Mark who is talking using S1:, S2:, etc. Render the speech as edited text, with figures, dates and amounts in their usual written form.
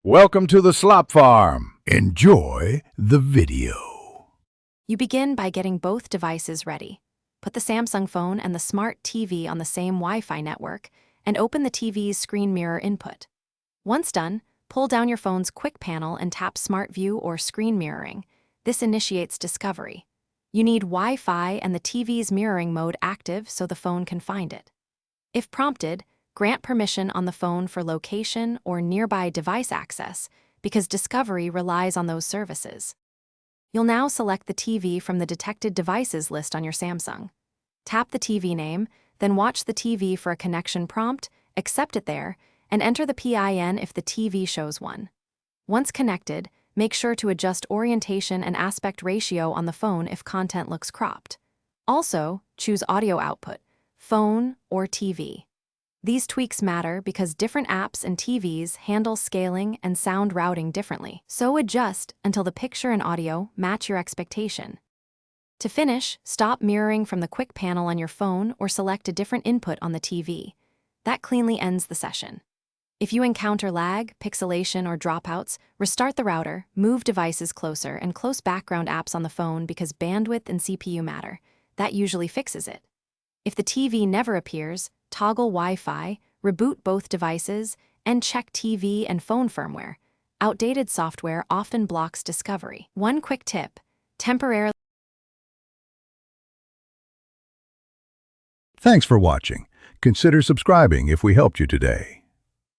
S1: Welcome to the Slop Farm. Enjoy the video.
S2: You begin by getting both devices ready. Put the Samsung phone and the smart TV on the same Wi-Fi network and open the TV's screen mirror input. Once done, pull down your phone's quick panel and tap Smart View or Screen Mirroring. This initiates discovery. You need Wi-Fi and the TV's mirroring mode active so the phone can find it. If prompted, grant permission on the phone for location or nearby device access because discovery relies on those services. You'll now select the TV from the detected devices list on your Samsung. Tap the TV name, then watch the TV for a connection prompt, accept it there, and enter the PIN if the TV shows one. Once connected, make sure to adjust orientation and aspect ratio on the phone if content looks cropped. Also, choose audio output, phone or TV. These tweaks matter because different apps and TVs handle scaling and sound routing differently, so adjust until the picture and audio match your expectation. To finish, stop mirroring from the quick panel on your phone or select a different input on the TV. That cleanly ends the session. If you encounter lag, pixelation, or dropouts, restart the router, move devices closer, and close background apps on the phone because bandwidth and CPU matter. That usually fixes it. If the TV never appears, toggle Wi-Fi, reboot both devices, and check TV and phone firmware. Outdated software often blocks discovery. One quick tip: temporarily.
S1: Thanks for watching. Consider subscribing if we helped you today.